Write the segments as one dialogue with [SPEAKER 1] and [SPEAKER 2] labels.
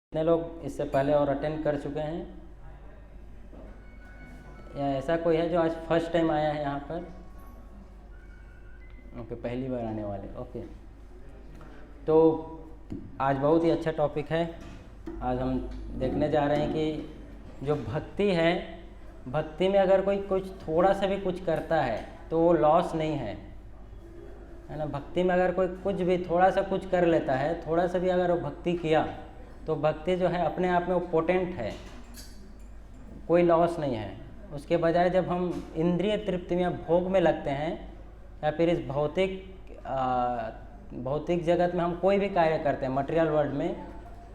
[SPEAKER 1] कितने लोग इससे पहले और अटेंड कर चुके हैं, या ऐसा कोई है जो आज फर्स्ट टाइम आया है यहाँ पर? ओके, पहली बार आने वाले। ओके, तो आज बहुत ही अच्छा टॉपिक है। आज हम देखने जा रहे हैं कि जो भक्ति है, भक्ति में अगर कोई कुछ थोड़ा सा भी कुछ करता है तो वो लॉस नहीं है ना। भक्ति में अगर कोई कुछ भी थोड़ा सा कुछ कर लेता है, थोड़ा सा भी अगर वो भक्ति किया, तो भक्ति जो है अपने आप में वो पोटेंट है, कोई लॉस नहीं है। उसके बजाय जब हम इंद्रिय तृप्ति में भोग में लगते हैं, या फिर इस भौतिक जगत में हम कोई भी कार्य करते हैं, मटेरियल वर्ल्ड में,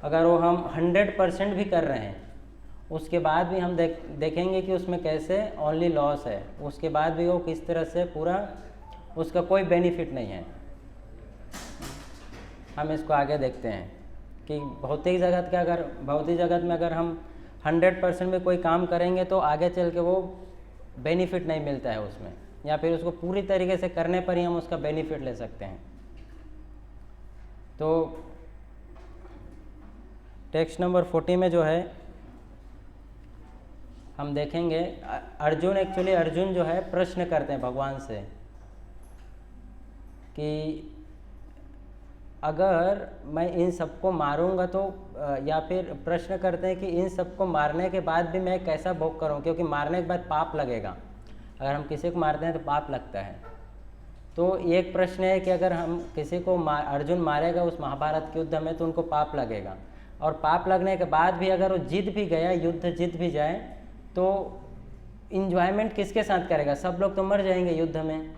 [SPEAKER 1] अगर वो हम 100% भी कर रहे हैं, उसके बाद भी हम देखेंगे कि उसमें कैसे ओनली लॉस है। उसके बाद भी वो किस तरह से पूरा उसका कोई बेनिफिट नहीं है। हम इसको आगे देखते हैं कि भौतिक जगत में अगर हम 100% में कोई काम करेंगे तो आगे चल के वो बेनिफिट नहीं मिलता है उसमें, या फिर उसको पूरी तरीके से करने पर ही हम उसका बेनिफिट ले सकते हैं। तो टेक्स्ट नंबर 40 में जो है हम देखेंगे, अर्जुन जो है प्रश्न करते हैं भगवान से कि अगर मैं इन सबको मारूंगा तो, या फिर प्रश्न करते हैं कि इन सबको मारने के बाद भी मैं कैसा भोग करूं, क्योंकि मारने के बाद पाप लगेगा। अगर हम किसी को मारते हैं तो पाप लगता है। तो एक प्रश्न है कि अगर हम किसी को अर्जुन मारेगा उस महाभारत के युद्ध में तो उनको पाप लगेगा, और पाप लगने के बाद भी अगर वो जीत भी गया, युद्ध जीत भी जाए, तो इंजॉयमेंट किसके साथ करेगा? सब लोग तो मर जाएंगे युद्ध में,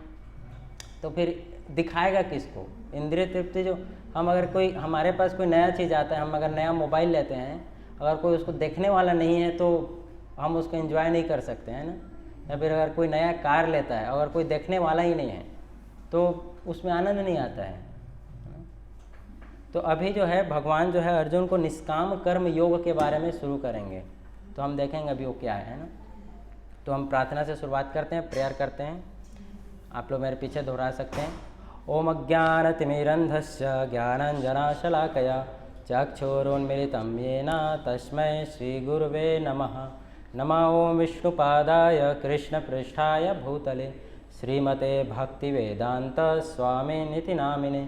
[SPEAKER 1] तो फिर दिखाएगा किसको? इंद्रिय तृप्ति जो हम, अगर कोई हमारे पास कोई नया चीज़ आता है, हम अगर नया मोबाइल लेते हैं, अगर कोई उसको देखने वाला नहीं है तो हम उसको एंजॉय नहीं कर सकते हैं ना। या फिर अगर कोई नया कार लेता है, अगर कोई देखने वाला ही नहीं है तो उसमें आनंद नहीं आता है। तो अभी जो है भगवान जो है अर्जुन को निष्काम कर्म योग के बारे में शुरू करेंगे, तो हम देखेंगे अभी वो क्या है ना। तो हम प्रार्थना से शुरुआत करते हैं, प्रेयर करते हैं। आप लोग मेरे पीछे दोहरा सकते हैं। ओम अज्ञानतिमिरन्धस्य ज्ञानाञ्जनशलाकया चक्षुरुन्मीलितं येन तस्मै श्रीगुरुवे नमः। नमः ओं विष्णुपादाय कृष्णपृष्ठाय भूतले श्रीमते भक्तिवेदांत स्वामिनिति नामिने।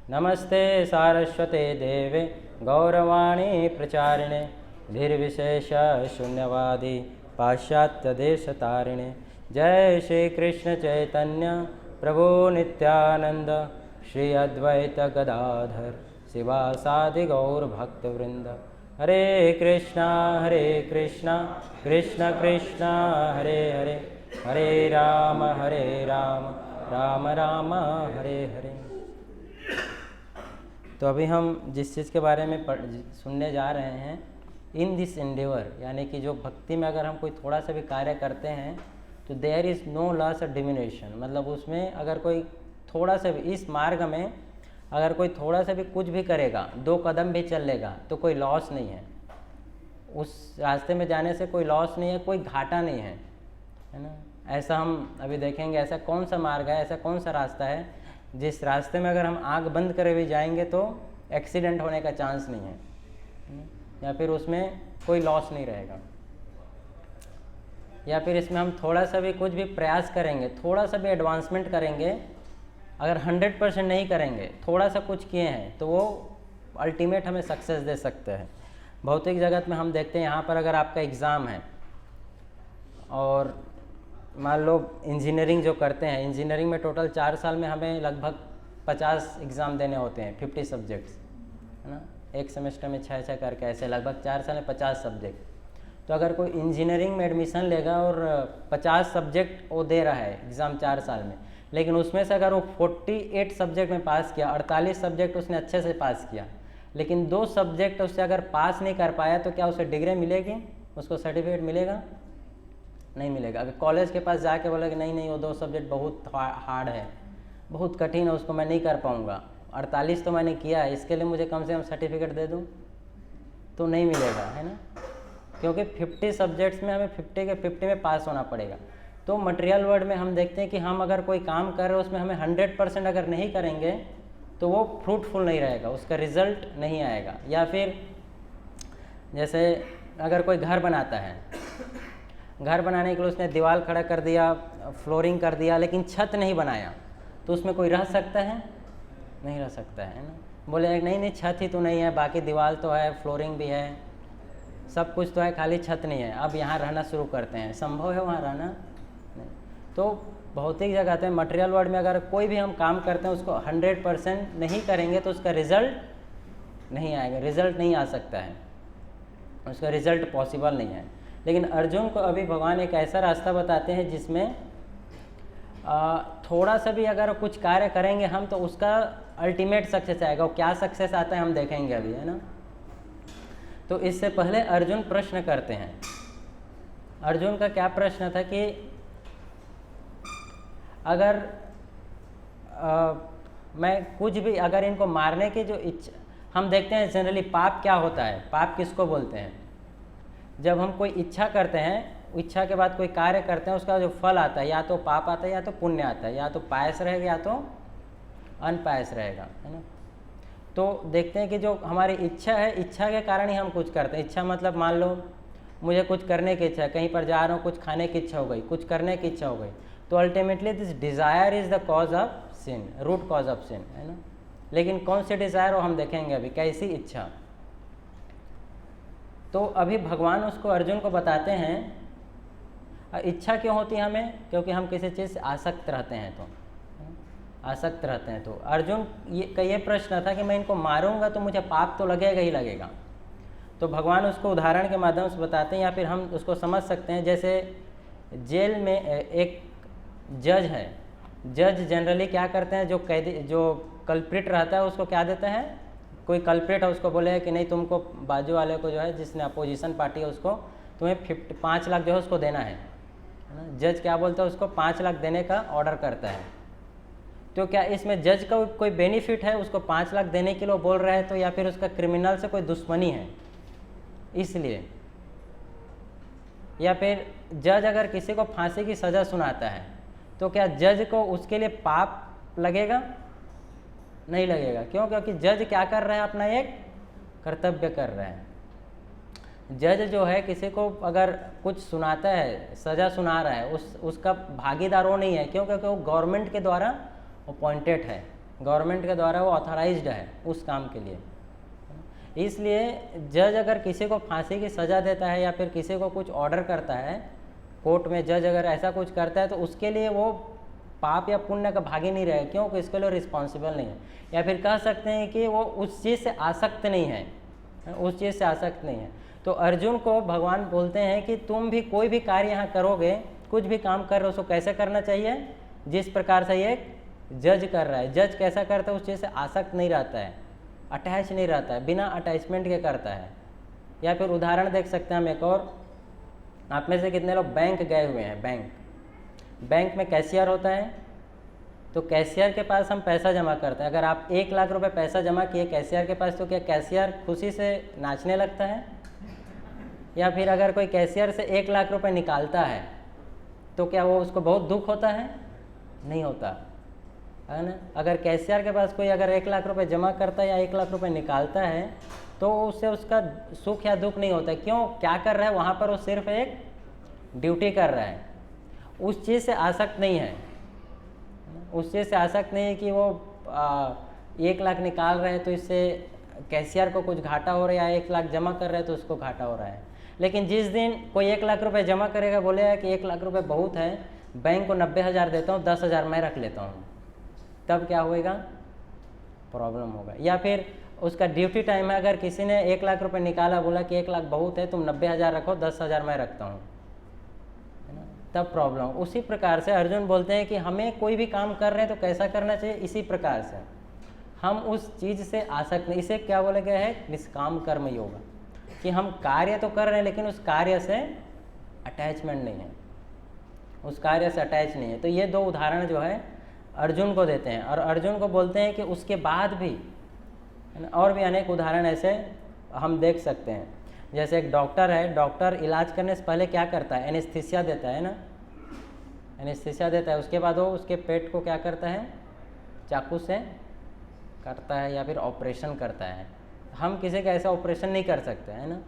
[SPEAKER 1] नमस्ते सारस्वते देवे गौरवाणी प्रचारिणे धीर्विशेष शून्यवादी पाश्चात्यदेशतारिणे। जय श्री कृष्ण चैतन्य प्रभु नित्यानंद श्री अद्वैत गदाधर शिवासादि गौर भक्तवृंद। हरे कृष्णा कृष्ण कृष्ण हरे हरे, हरे राम राम राम हरे हरे। तो अभी हम जिस चीज़ के बारे में सुनने जा रहे हैं, इन दिस एंडेवर, यानी कि जो भक्ति में अगर हम कोई थोड़ा सा भी कार्य करते हैं तो there is no loss of domination. मतलब उसमें अगर कोई थोड़ा सा भी, इस मार्ग में अगर कोई थोड़ा सा भी कुछ भी करेगा, 2 कदम भी चल लेगा, तो कोई लॉस नहीं है। उस रास्ते में जाने से कोई लॉस नहीं है, कोई घाटा नहीं है ना। ऐसा हम अभी देखेंगे, ऐसा कौन सा मार्ग है, ऐसा कौन सा रास्ता है जिस रास्ते में अगर हम आँख बंद करे हुए जाएंगे तो एक्सीडेंट होने का चांस नहीं है, या फिर उसमें कोई लॉस नहीं रहेगा। या फिर इसमें हम थोड़ा सा भी कुछ भी प्रयास करेंगे, थोड़ा सा भी एडवांसमेंट करेंगे, अगर 100% नहीं करेंगे, थोड़ा सा कुछ किए हैं, तो वो अल्टीमेट हमें सक्सेस दे सकते हैं। भौतिक जगत में हम देखते हैं, यहाँ पर अगर आपका एग्ज़ाम है और मान लो इंजीनियरिंग जो करते हैं, इंजीनियरिंग में टोटल 4 साल में हमें लगभग 50 एग्ज़ाम देने होते हैं, 50 सब्जेक्ट्स है ना। एक सेमेस्टर में 6 करके, ऐसे लगभग 4 साल में 50 सब्जेक्ट। तो अगर कोई इंजीनियरिंग में एडमिशन लेगा और 50 सब्जेक्ट वो दे रहा है एग्ज़ाम 4 साल में, लेकिन उसमें से अगर वो 48 सब्जेक्ट में पास किया, 48 सब्जेक्ट उसने अच्छे से पास किया, लेकिन 2 सब्जेक्ट उससे अगर पास नहीं कर पाया, तो क्या उसे डिग्री मिलेगी? उसको सर्टिफिकेट मिलेगा? नहीं मिलेगा। अगर कॉलेज के पास जाके बोला कि नहीं वो 2 सब्जेक्ट बहुत हार्ड है, बहुत कठिन है, उसको मैं नहीं कर पाऊँगा, 48 तो मैंने किया है, इसके लिए मुझे कम से कम सर्टिफिकेट दे दूँ, तो नहीं मिलेगा, है ना। क्योंकि 50 सब्जेक्ट्स में हमें 50 के 50 में पास होना पड़ेगा। तो मटेरियल वर्ल्ड में हम देखते हैं कि हम अगर कोई काम कर रहे हैं, उसमें हमें 100% अगर नहीं करेंगे तो वो फ्रूटफुल नहीं रहेगा, उसका रिजल्ट नहीं आएगा। या फिर जैसे अगर कोई घर बनाता है, घर बनाने के लिए उसने दीवार खड़ा कर दिया, फ्लोरिंग कर दिया, लेकिन छत नहीं बनाया, तो उसमें कोई रह सकता है? नहीं रह सकता है ना। बोले नहीं नहीं छत ही तो नहीं है, बाकी दीवार तो है, फ्लोरिंग भी है, सब कुछ तो है, खाली छत नहीं है, अब यहाँ रहना शुरू करते हैं, संभव है वहाँ रहना? नहीं। तो भौतिक जगत में, मटेरियल वर्ल्ड में अगर कोई भी हम काम करते हैं उसको 100% नहीं करेंगे तो उसका रिजल्ट नहीं आएगा, रिजल्ट नहीं आ सकता है, उसका रिजल्ट पॉसिबल नहीं है। लेकिन अर्जुन को अभी भगवान एक ऐसा रास्ता बताते हैं जिसमें थोड़ा सा भी अगर कुछ कार्य करेंगे हम तो उसका अल्टीमेट सक्सेस आएगा। वो क्या सक्सेस आता है हम देखेंगे अभी, है ना। तो इससे पहले अर्जुन प्रश्न करते हैं। अर्जुन का क्या प्रश्न था कि अगर मैं कुछ भी, अगर इनको मारने की जो इच्छा, हम देखते हैं जनरली पाप क्या होता है, पाप किसको बोलते हैं? जब हम कोई इच्छा करते हैं, इच्छा के बाद कोई कार्य करते हैं, उसका जो फल आता है या तो पाप आता है या तो पुण्य आता है, या तो पायस रहेगा या तो अनपायस रहेगा, है ना। तो देखते हैं कि जो हमारी इच्छा है, इच्छा के कारण ही हम कुछ करते हैं। इच्छा मतलब मान लो मुझे कुछ करने की इच्छा है, कहीं पर जा रहा हूँ, कुछ खाने की इच्छा हो गई, कुछ करने की इच्छा हो गई, तो ultimately this desire is the cause of sin, root cause of sin, है ना। लेकिन कौन सी डिज़ायर वो हम देखेंगे अभी, कैसी इच्छा। तो अभी भगवान उसको, अर्जुन को बताते हैं इच्छा क्यों होती है हमें, क्योंकि हम किसी चीज़ से आसक्त रहते हैं, तो आसक्त रहते हैं। तो अर्जुन का ये प्रश्न था कि मैं इनको मारूंगा तो मुझे पाप तो लगेगा ही लगेगा। तो भगवान उसको उदाहरण के माध्यम से बताते हैं, या फिर हम उसको समझ सकते हैं। जैसे जेल में एक जज है, जज जनरली क्या करते हैं, जो कैदी, जो कल्प्रिट रहता है उसको क्या देता है, कोई कल्प्रिट है उसको बोले कि नहीं तुमको बाजू वाले को जो है, जिसने अपोजिशन पार्टी है उसको तुम्हें 5 लाख जो है उसको देना है ना। जज क्या बोलता है, उसको 5 लाख देने का ऑर्डर करता है। तो क्या इसमें जज का कोई बेनिफिट है, उसको 5 लाख देने के लिए बोल रहा है, तो या फिर उसका क्रिमिनल से कोई दुश्मनी है इसलिए? या फिर जज अगर किसी को फांसी की सज़ा सुनाता है तो क्या जज को उसके लिए पाप लगेगा? नहीं लगेगा। क्यों? क्योंकि जज क्या कर रहा है, अपना एक कर्तव्य कर रहा है। जज जो है किसी को अगर कुछ सुनाता है, सज़ा सुना रहा है, उसका भागीदार वो नहीं है। क्यों? क्योंकि वो गवर्नमेंट के द्वारा अपॉइंटेड है, गवर्नमेंट के द्वारा वो ऑथराइज्ड है उस काम के लिए। इसलिए जज अगर किसी को फांसी की सज़ा देता है या फिर किसी को कुछ ऑर्डर करता है, कोर्ट में जज अगर ऐसा कुछ करता है, तो उसके लिए वो पाप या पुण्य का भागी नहीं रहेगा। क्योंकि इसके लिए रिस्पॉन्सिबल नहीं है। या फिर कह सकते हैं कि वो उस चीज़ से आसक्त नहीं है, उस चीज़ से आसक्त नहीं है। तो अर्जुन को भगवान बोलते हैं कि तुम भी कोई भी कार्य यहाँ करोगे, कुछ भी काम कर रहे हो, उसको कैसे करना चाहिए, जिस प्रकार से ये जज कर रहा है। जज कैसा करता है, उस चीज़ से आसक्त नहीं रहता है, अटैच नहीं रहता है, बिना अटैचमेंट के करता है। या फिर उदाहरण देख सकते हैं हम एक और, आप में से कितने लोग बैंक गए हुए हैं? बैंक में कैशियर होता है, तो कैशियर के पास हम पैसा जमा करते हैं। अगर आप 1 लाख रुपए पैसा जमा किए कैशियर के पास, तो क्या कैशियर खुशी से नाचने लगता है? या फिर अगर कोई कैशियर से 1 लाख रुपए निकालता है तो क्या वो उसको बहुत दुख होता है? नहीं होता है ना। अगर कैशियर के पास कोई अगर 1 लाख रुपए जमा करता है या 1 लाख रुपए निकालता है तो उससे उसका सुख या दुख नहीं होता। क्यों? क्या कर रहा है वहाँ पर? वो सिर्फ एक ड्यूटी कर रहा है, उस चीज़ से आसक्त नहीं है। उस चीज़ से आसक्त नहीं है कि वो 1 लाख निकाल रहे हैं तो इससे कैशियर को कुछ घाटा हो रहा है, या 1 लाख जमा कर रहे हैं तो उसको घाटा हो रहा है। लेकिन जिस दिन कोई 1 लाख रुपए जमा करेगा, बोलेगा कि 1 लाख रुपए बहुत है, बैंक को 90,000 देता हूँ, 10,000 मैं रख लेता हूँ, तब क्या होएगा? प्रॉब्लम होगा। या फिर उसका ड्यूटी टाइम है, अगर किसी ने 1 लाख रुपए निकाला, बोला कि 1 लाख बहुत है, तुम 90,000 रखो, 10,000 मैं रखता हूँ, तब प्रॉब्लम। उसी प्रकार से अर्जुन बोलते हैं कि हमें कोई भी काम कर रहे हैं तो कैसा करना चाहिए, इसी प्रकार से हम उस चीज़ से आसक्त नहीं। इसे क्या बोला गया है? निष्काम कर्म योग, कि हम कार्य तो कर रहे हैं लेकिन उस कार्य से अटैचमेंट नहीं है, उस कार्य से अटैच नहीं है। तो ये 2 उदाहरण जो है अर्जुन को देते हैं, और अर्जुन को बोलते हैं कि उसके बाद भी और भी अनेक उदाहरण ऐसे हम देख सकते हैं। जैसे एक डॉक्टर है, डॉक्टर इलाज करने से पहले क्या करता है? एनेस्थीसिया देता है ना, एनेस्थीसिया देता है। उसके बाद वो उसके पेट को क्या करता है? चाकू से काटता है या फिर ऑपरेशन करता है। हम किसी का ऐसा ऑपरेशन नहीं कर सकते, है ना।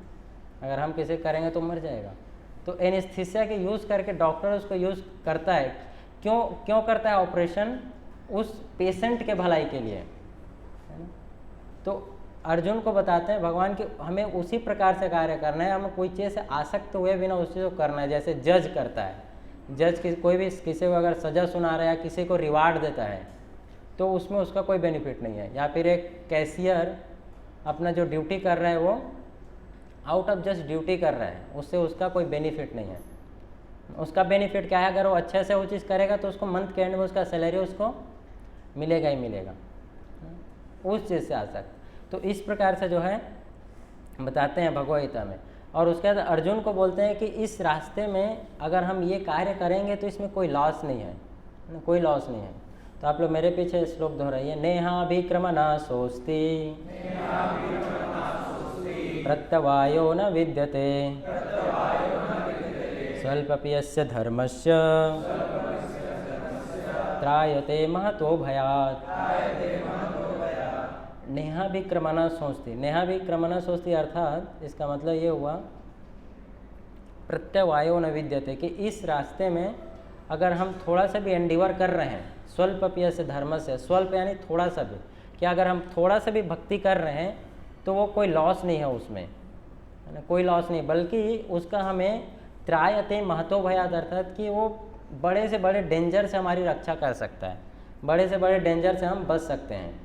[SPEAKER 1] अगर हम किसी करेंगे तो मर जाएगा। तो एनेस्थीसिया के यूज़ करके डॉक्टर उसको यूज़ करता है। क्यों करता है ऑपरेशन? उस पेशेंट के भलाई के लिए, है ना। तो अर्जुन को बताते हैं भगवान कि हमें उसी प्रकार से कार्य करना है, हमें कोई चीज़ से आसक्त हुए बिना उस चीज़ को करना है। जैसे जज करता है, जज कोई भी किसी को अगर सज़ा सुना रहा है या किसी को रिवार्ड देता है तो उसमें उसका कोई बेनिफिट नहीं है। या फिर एक कैशियर अपना जो ड्यूटी कर रहा है वो आउट ऑफ जस्ट ड्यूटी कर रहा है, उससे उसका कोई बेनिफिट नहीं है। उसका बेनिफिट क्या है? अगर वो अच्छे से वो चीज़ करेगा तो उसको मंथ के एंड में उसका सैलरी उसको मिलेगा ही मिलेगा, उस चीज़ से आसक्त। तो इस प्रकार से जो है बताते हैं भगवद गीता में। और उसके बाद अर्जुन को बोलते हैं कि इस रास्ते में अगर हम ये कार्य करेंगे तो इसमें कोई लॉस नहीं है, कोई लॉस नहीं है। तो आप लोग मेरे पीछे श्लोक दोहराइए। नेहाभिक्रमणा सोस्ति प्रत्यवायो न विद्यते स्वल्पपि यस्य धर्मस्य त्रायते महतो भयात्। नेहाभिक्रमणा सोचती, नेहाभिक्रमणा सोचती अर्थात इसका मतलब ये हुआ प्रत्यवायो न विद्यते कि इस रास्ते में अगर हम थोड़ा सा भी एंडिवर कर रहे हैं, स्वल्पपि यस्य धर्म से, स्वल्प यानी थोड़ा सा भी, कि अगर हम थोड़ा सा भी भक्ति कर रहे हैं तो वो कोई लॉस नहीं है उसमें, है ना, कोई लॉस नहीं, बल्कि उसका हमें त्रायते महतो भयात् अर्थात कि वो बड़े से बड़े डेंजर से हमारी रक्षा कर सकता है, बड़े से बड़े डेंजर से हम बच सकते हैं।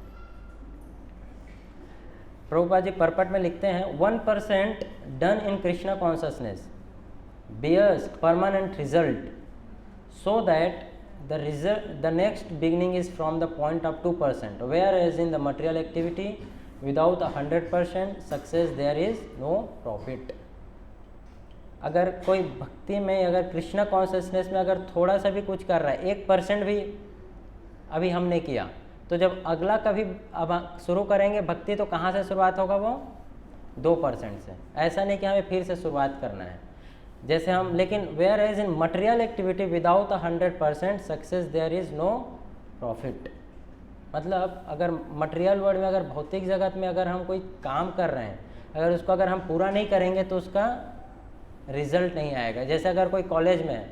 [SPEAKER 1] प्रभुपाद जी परपट में लिखते हैं 1% done in Krishna consciousness bears permanent result, so that the next beginning is from the point of 2%, whereas in the material activity without 100% success there is no profit। अगर कोई भक्ति में अगर कृष्णा कॉन्शसनेस में अगर थोड़ा सा भी कुछ कर रहा है, 1% भी अभी हमने किया, तो जब अगला कभी अब शुरू करेंगे भक्ति तो कहाँ से शुरुआत होगा? वो 2% से। ऐसा नहीं कि हमें फिर से शुरुआत करना है जैसे हम, लेकिन whereas in material activity without 100% success there is no profit. मतलब अगर मटेरियल वर्ल्ड में, अगर भौतिक जगत में अगर हम कोई काम कर रहे हैं, अगर उसको अगर हम पूरा नहीं करेंगे तो उसका रिजल्ट नहीं आएगा। जैसे अगर कोई कॉलेज में है,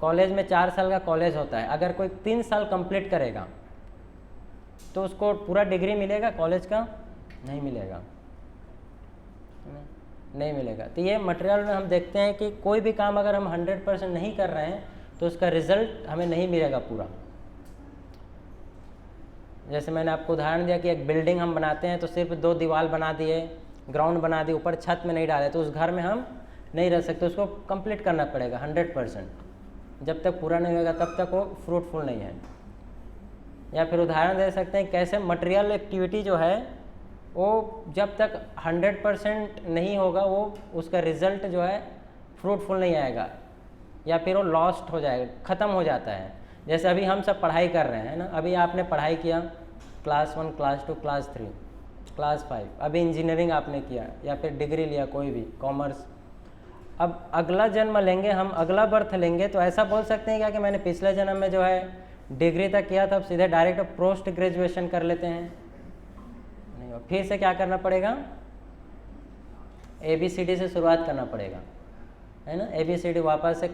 [SPEAKER 1] कॉलेज में 4 साल का कॉलेज होता है, अगर कोई 3 साल कंप्लीट करेगा तो उसको पूरा डिग्री मिलेगा कॉलेज का? नहीं मिलेगा, नहीं मिलेगा। तो ये मटेरियल में हम देखते हैं कि कोई भी काम अगर हम 100% नहीं कर रहे हैं तो उसका रिजल्ट हमें नहीं मिलेगा पूरा। जैसे मैंने आपको उदाहरण दिया कि एक बिल्डिंग हम बनाते हैं तो सिर्फ 2 दीवार बना दिए, ग्राउंड बना दिए, ऊपर छत में नहीं डाले तो उस घर में हम नहीं रह सकते, उसको कंप्लीट करना पड़ेगा 100%। जब तक पूरा नहीं होगा तब तक वो फ्रूटफुल नहीं है। या फिर उदाहरण दे सकते हैं कैसे मटेरियल एक्टिविटी जो है वो जब तक 100% नहीं होगा वो उसका रिजल्ट जो है फ्रूटफुल नहीं आएगा, या फिर वो लॉस्ट हो जाएगा, ख़त्म हो जाता है। जैसे अभी हम सब पढ़ाई कर रहे हैं ना, अभी आपने पढ़ाई किया क्लास 1, क्लास 2, क्लास 3, क्लास 5, अभी इंजीनियरिंग आपने किया या फिर डिग्री लिया कोई भी कॉमर्स। अब अगला जन्म लेंगे हम, अगला बर्थ लेंगे तो ऐसा बोल सकते हैं क्या कि मैंने पिछले जन्म में जो है डिग्री तक किया था, अब सीधे डायरेक्ट पोस्ट ग्रेजुएशन कर लेते हैं? नहीं, फिर से क्या करना पड़ेगा? ABCD से शुरुआत करना पड़ेगा, है ना। ABCD वापस से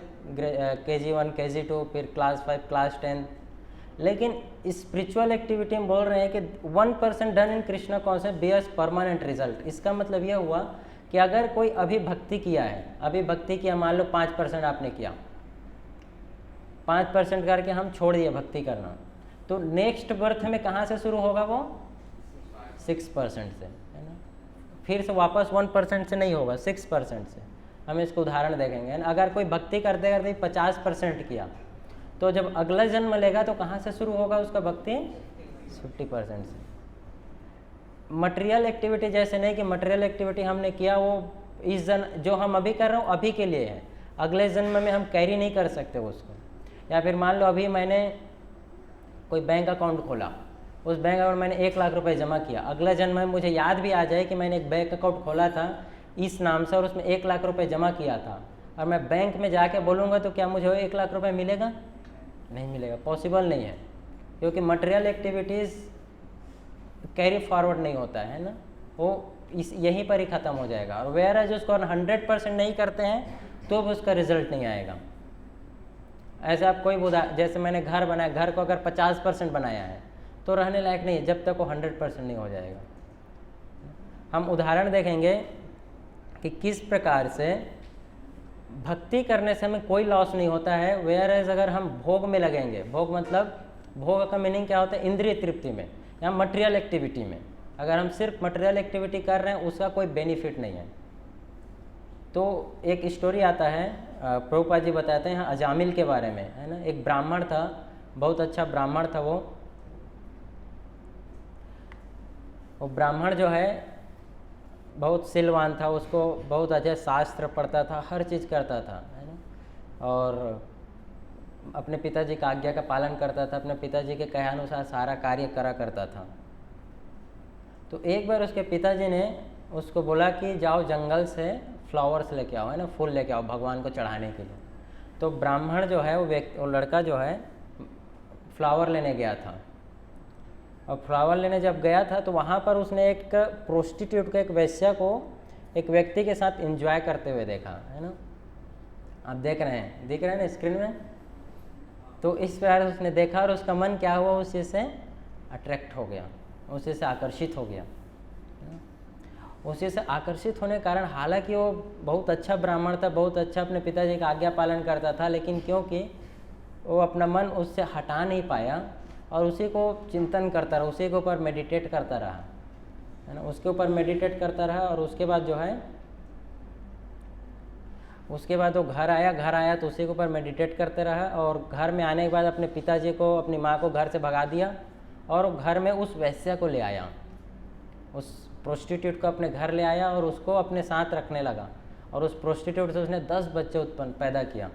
[SPEAKER 1] KG1, KG2, फिर क्लास 5, क्लास 10। लेकिन स्पिरिचुअल एक्टिविटी में बोल रहे हैं कि 1% done in Krishna concept bears permanent result. इसका मतलब यह हुआ कि अगर कोई अभी भक्ति किया है, अभी भक्ति किया, मान लो 5% आपने किया, 5% करके हम छोड़ दिए भक्ति करना, तो नेक्स्ट बर्थ में कहाँ से शुरू होगा? वो 6% से, है ना। फिर से वापस 1% से नहीं होगा, 6% से। हम इसको उदाहरण देखेंगे, है ना। अगर कोई भक्ति करते करते 50% किया तो जब अगला जन्म लेगा तो कहाँ से शुरू होगा उसका भक्ति? 50% से। मटेरियल एक्टिविटी जैसे नहीं कि मटेरियल एक्टिविटी हमने किया वो इस जन्म जो हम अभी कर रहे हो अभी के लिए है, अगले जन्म में हम कैरी नहीं कर सकते उसको। या फिर मान लो अभी मैंने कोई बैंक अकाउंट खोला, उस बैंक अकाउंट मैंने 1 लाख रुपए जमा किया, अगला जन्म में मुझे याद भी आ जाए कि मैंने एक बैंक अकाउंट खोला था इस नाम से और उसमें 1 लाख रुपए जमा किया था, और मैं बैंक में जाके बोलूँगा तो क्या मुझे 1 लाख रुपए मिलेगा? नहीं मिलेगा, पॉसिबल नहीं है, क्योंकि मटेरियल एक्टिविटीज़ कैरी फॉरवर्ड नहीं होता है ना, वो इस यहीं पर ही ख़त्म हो जाएगा। और वेयर एज उसको 100% नहीं करते हैं तो भी उसका रिजल्ट नहीं आएगा। ऐसे आप कोई जैसे मैंने घर बनाया, घर को अगर 50% बनाया है तो रहने लायक नहीं है जब तक वो 100% नहीं हो जाएगा। हम उदाहरण देखेंगे कि किस प्रकार से भक्ति करने से हमें कोई लॉस नहीं होता है, वेयर एज अगर हम भोग में लगेंगे, भोग मतलब भोग का मीनिंग क्या होता है, इंद्रिय तृप्ति में या मटेरियल एक्टिविटी में, अगर हम सिर्फ मटेरियल एक्टिविटी कर रहे हैं उसका कोई बेनिफिट नहीं है। तो एक स्टोरी आता है, प्रभुपाद जी बताते हैं अजामिल के बारे में, है ना। एक ब्राह्मण था, बहुत अच्छा ब्राह्मण था वो ब्राह्मण जो है बहुत सिलवान था, उसको बहुत अच्छा शास्त्र पढ़ता था, हर चीज़ करता था, है ना। और अपने पिताजी का आज्ञा का पालन करता था, अपने पिताजी के कहानुसार सारा कार्य करा करता था। तो एक बार उसके पिताजी ने उसको बोला कि जाओ जंगल से फ्लावर्स लेके आओ, है ना, फूल लेके आओ भगवान को चढ़ाने के लिए। तो ब्राह्मण जो है वो लड़का जो है फ्लावर लेने गया था। और फ्लावर लेने जब गया था तो वहाँ पर उसने एक प्रोस्टिट्यूट को, एक वेश्या को एक व्यक्ति के साथ एंजॉय करते हुए देखा, है ना। आप दिख रहे हैं ना स्क्रीन में। तो इस प्रकार उसने देखा और उसका मन क्या हुआ, उसी से अट्रैक्ट हो गया, उसी से आकर्षित हो गया। उसी से आकर्षित होने के कारण, हालांकि वो बहुत अच्छा ब्राह्मण था, बहुत अच्छा अपने पिताजी का आज्ञा पालन करता था, लेकिन क्योंकि वो अपना मन उससे हटा नहीं पाया और उसी को चिंतन करता रहा, उसी के ऊपर मेडिटेट करता रहा, है ना, उसके ऊपर मेडिटेट करता रहा। और उसके बाद जो है, उसके बाद वो घर आया तो उसी के ऊपर मेडिटेट करते रहा। और घर में आने के बाद अपने पिताजी को, अपनी माँ को घर से भगा दिया और घर में उस वैश्या को ले आया, उस प्रोस्टिट्यूट को अपने घर ले आया और उसको अपने साथ रखने लगा। और उस प्रोस्टिट्यूट से उसने 10 बच्चे पैदा किया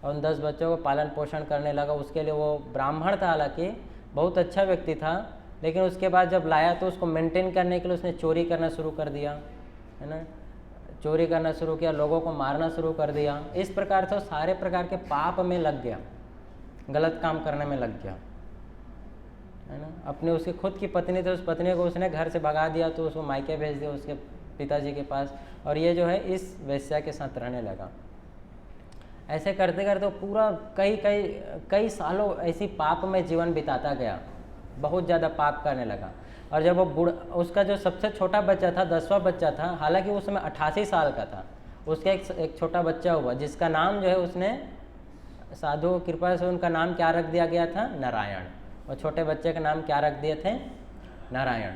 [SPEAKER 1] और उन 10 बच्चों को पालन पोषण करने लगा। उसके लिए वो ब्राह्मण था, हालांकि बहुत अच्छा व्यक्ति था, लेकिन उसके बाद जब लाया तो उसको मेंटेन करने के लिए उसने चोरी करना शुरू कर दिया, है ना, चोरी करना शुरू किया, लोगों को मारना शुरू कर दिया। इस प्रकार से वो सारे प्रकार के पाप में लग गया, गलत काम करने में लग गया, है ना। अपने उसकी खुद की पत्नी थी, उस पत्नी को उसने घर से भगा दिया तो उसको मायके भेज दिया उसके पिताजी के पास, और ये जो है इस वेश्या के साथ रहने लगा। ऐसे करते करते पूरा कई सालों ऐसी पाप में जीवन बिताता गया, बहुत ज़्यादा पाप करने लगा। और जब वो उसका जो सबसे छोटा बच्चा था, 10वां बच्चा था, हालांकि उस समय 88 साल का था, उसका एक छोटा बच्चा हुआ जिसका नाम जो है उसने साधु कृपा से उनका नाम क्या रख दिया गया था, नारायण। और छोटे बच्चे का नाम क्या रख दिए थे, नारायण।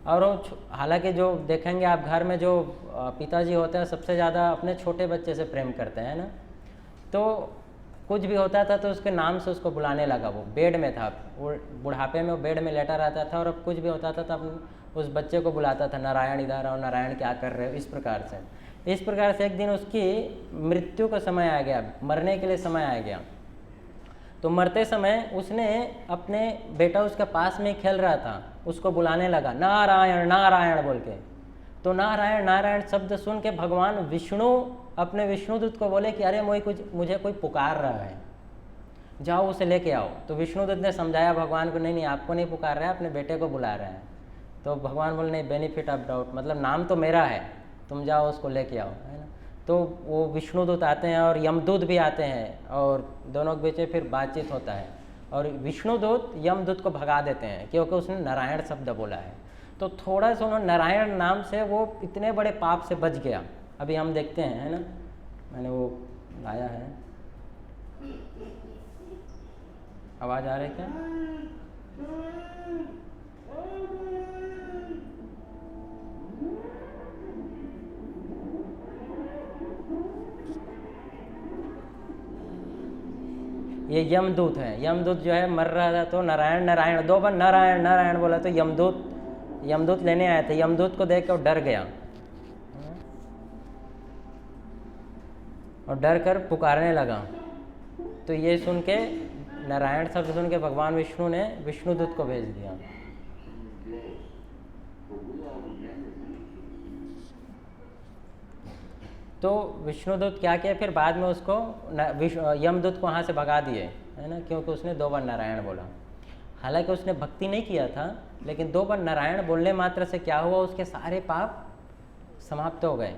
[SPEAKER 1] और वो हालांकि जो देखेंगे आप घर में जो पिताजी होते हैं सबसे ज़्यादा अपने छोटे बच्चे से प्रेम करते हैं ना, तो कुछ भी होता था तो उसके नाम से उसको बुलाने लगा। वो बेड में था, वो बुढ़ापे में वो बेड में लेटा रहता था और अब कुछ भी होता था तब उस बच्चे को बुलाता था, नारायण इधर आओ, नारायण क्या कर रहे हो, इस प्रकार से एक दिन उसकी मृत्यु का समय आ गया, मरने के लिए समय आ गया। तो मरते समय उसने अपने बेटा उसके पास में खेल रहा था, उसको बुलाने लगा नारायण नारायण बोल के। तो नारायण नारायण शब्द सुन के भगवान विष्णु अपने विष्णुदूत को बोले कि अरे मुझे कोई पुकार रहा है, जाओ उसे लेके आओ। तो विष्णुदूत ने समझाया भगवान को, नहीं आपको नहीं पुकार रहा है, अपने बेटे को बुला रहे हैं। तो भगवान बोले नहीं, बेनिफिट ऑफ डाउट, मतलब नाम तो मेरा है, तुम जाओ उसको लेके आओ, है ना। तो वो विष्णुदूत आते हैं और यमदूत भी आते हैं और दोनों के बीच में फिर बातचीत होता है और विष्णुदूत यमदूत को भगा देते हैं क्योंकि उसने नारायण शब्द बोला है। तो थोड़ा सा उन्होंने नारायण नाम से वो इतने बड़े पाप से बच गया। अभी हम देखते हैं, है ना, मैंने वो लाया है, आवाज़ आ रही है क्या? ये यमदूत है। यमदूत जो है मर रहा था तो नारायण नारायण 2 बार नारायण नारायण बोला तो यमदूत लेने आए थे। यमदूत को देख कर डर गया और डर कर पुकारने लगा। तो ये सुन के, नारायण शब्द सुन के भगवान विष्णु ने विष्णुदूत को भेज दिया। तो विष्णुदूत क्या किया, फिर बाद में उसको यमदूत को वहाँ से भगा दिए, है ना, क्योंकि उसने 2 बार नारायण बोला। हालांकि उसने भक्ति नहीं किया था, लेकिन 2 बार नारायण बोलने मात्र से क्या हुआ, उसके सारे पाप समाप्त हो गए।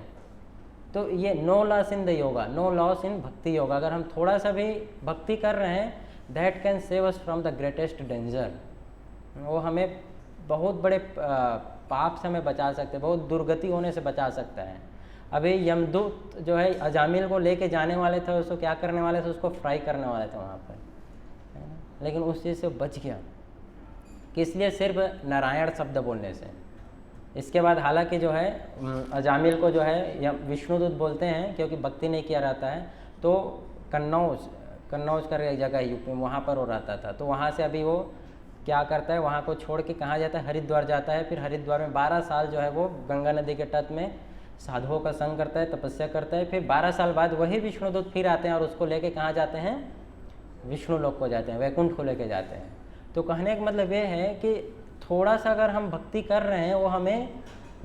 [SPEAKER 1] तो ये no loss in the yoga, no loss in bhakti yoga. अगर हम थोड़ा सा भी भक्ति कर रहे हैं, that can save us from the greatest danger. वो हमें बहुत बड़े पाप से हमें बचा सकते हैं, बहुत दुर्गति होने से बचा सकता है। अभी यमदूत जो है अजामिल को लेके जाने वाले थे, उसको क्या करने वाले थे, उसको फ्राई करने वाले थे वहाँ पर, है ना? लेकिन उस चीज़ से बच गया, किस लिए? सिर्फ नारायण शब्द बोलने से। इसके बाद हालांकि जो है अजामिल को जो है विष्णुदूत बोलते हैं, क्योंकि भक्ति नहीं किया रहता है। तो कन्नौज कर एक जगह यूपी में, वहाँ पर वो रहता था। तो वहाँ से अभी वो क्या करता है, वहाँ को छोड़ के कहाँ जाता है, हरिद्वार जाता है। फिर हरिद्वार में 12 साल जो है वो गंगा नदी के तट में साधुओं का संग करता है, तपस्या करता है। फिर 12 साल बाद वही विष्णुदूत फिर आते हैं और उसको लेके कहाँ जाते हैं, विष्णु लोक को जाते हैं, वैकुंठ को लेके जाते हैं। तो कहने का मतलब ये है कि थोड़ा सा अगर हम भक्ति कर रहे हैं, वो हमें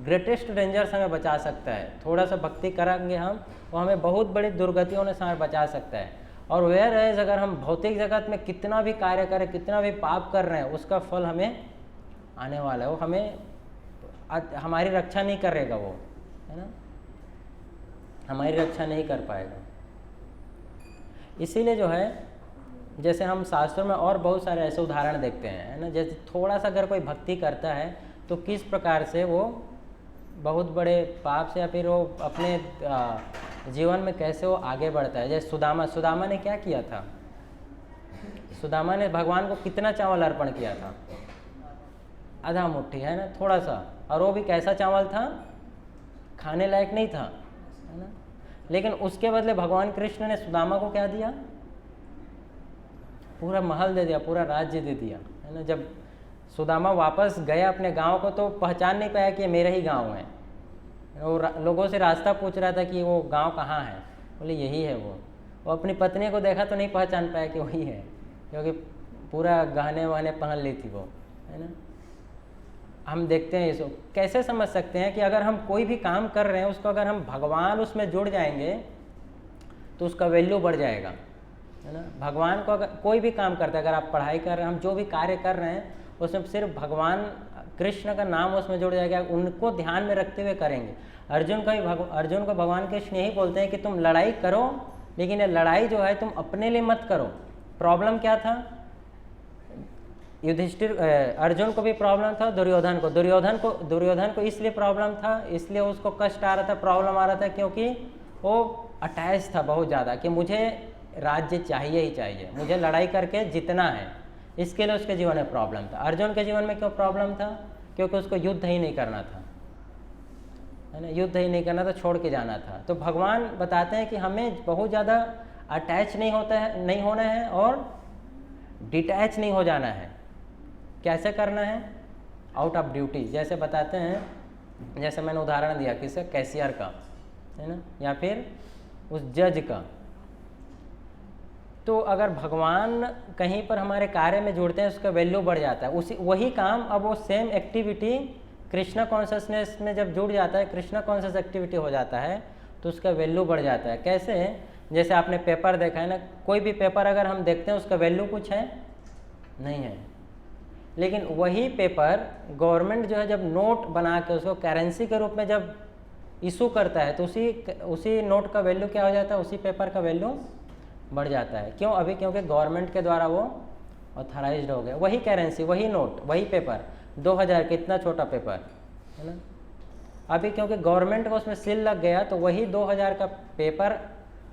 [SPEAKER 1] ग्रेटेस्ट डेंजर से हमें बचा सकता है। थोड़ा सा भक्ति करेंगे हम, वो हमें बहुत बड़ी दुर्गतियों से हमें बचा सकता है। और वेयर एज अगर हम भौतिक जगत में कितना भी कार्य करें, कितना भी पाप कर रहे हैं, उसका फल हमें आने वाला है। वो हमें हमारी रक्षा नहीं करेगा, वो है ना, हमारी रक्षा नहीं कर पाएगा। इसीलिए जो है, जैसे हम शास्त्रों में और बहुत सारे ऐसे उदाहरण देखते हैं, है ना, जैसे थोड़ा सा अगर कोई भक्ति करता है तो किस प्रकार से वो बहुत बड़े पाप से या फिर वो अपने जीवन में कैसे वो आगे बढ़ता है। जैसे सुदामा ने क्या किया था, सुदामा ने भगवान को कितना चावल अर्पण किया था, आधा मुट्ठी, है ना, थोड़ा सा, और वो भी कैसा चावल था, खाने लायक नहीं था, है ना। लेकिन उसके बदले भगवान कृष्ण ने सुदामा को क्या दिया, पूरा महल दे दिया, पूरा राज्य दे दिया, है ना। जब सुदामा वापस गया अपने गांव को तो पहचान नहीं पाया कि ये मेरा ही गांव है। वो लोगों से रास्ता पूछ रहा था कि वो गांव कहाँ है, बोले यही है। वो अपनी पत्नी को देखा तो नहीं पहचान पाया कि वही है, क्योंकि पूरा गहने वहने पहन ली थी वो, है ना। हम देखते हैं इसको कैसे समझ सकते हैं कि अगर हम कोई भी काम कर रहे हैं, उसको अगर हम भगवान उसमें जुड़ जाएंगे तो उसका वैल्यू बढ़ जाएगा, है ना। भगवान को अगर कोई भी काम करते हैं, अगर आप पढ़ाई कर रहे हैं, हम जो भी कार्य कर रहे हैं, उसमें सिर्फ भगवान कृष्ण का नाम उसमें जुड़ जाएगा, उनको ध्यान में रखते हुए करेंगे। अर्जुन को भगवान कृष्ण यही बोलते हैं कि तुम लड़ाई करो, लेकिन ये लड़ाई जो है तुम अपने लिए मत करो। प्रॉब्लम क्या था, अर्जुन को भी प्रॉब्लम था, दुर्योधन को इसलिए प्रॉब्लम था, इसलिए उसको कष्ट आ रहा था, प्रॉब्लम आ रहा था, क्योंकि वो अटैच था बहुत ज़्यादा कि मुझे राज्य चाहिए ही चाहिए, मुझे लड़ाई करके जीतना है। इसके लिए उसके जीवन में प्रॉब्लम था। अर्जुन के जीवन में क्यों प्रॉब्लम था, क्योंकि उसको युद्ध ही नहीं करना था, है ना, युद्ध ही नहीं करना था, छोड़ के जाना था। तो भगवान बताते हैं कि हमें बहुत ज़्यादा अटैच नहीं होना है और डिटैच नहीं हो जाना है। कैसे करना है, आउट ऑफ ड्यूटी। जैसे बताते हैं, जैसे मैंने उदाहरण दिया किसका, कैशियर का, है ना, या फिर उस जज का। तो अगर भगवान कहीं पर हमारे कार्य में जुड़ते हैं, उसका वैल्यू बढ़ जाता है। वही काम, अब वो सेम एक्टिविटी कृष्णा कॉन्शसनेस में जब जुड़ जाता है, कृष्णा कॉन्शस एक्टिविटी हो जाता है, तो उसका वैल्यू बढ़ जाता है। कैसे, जैसे आपने पेपर देखा है ना, कोई भी पेपर अगर हम देखते हैं, उसका वैल्यू कुछ है नहीं है। लेकिन वही पेपर गवर्नमेंट जो है जब नोट बना के उसको करेंसी के रूप में जब इशू करता है, तो उसी नोट का वैल्यू क्या हो जाता है, उसी पेपर का वैल्यू बढ़ जाता है। क्यों, अभी क्योंकि गवर्नमेंट के द्वारा वो ऑथराइज्ड हो गया। वही करेंसी, वही नोट, वही पेपर, 2000 कितना छोटा पेपर, है ना, अभी क्योंकि गवर्नमेंट को उसमें सील लग गया, तो वही 2000 का पेपर,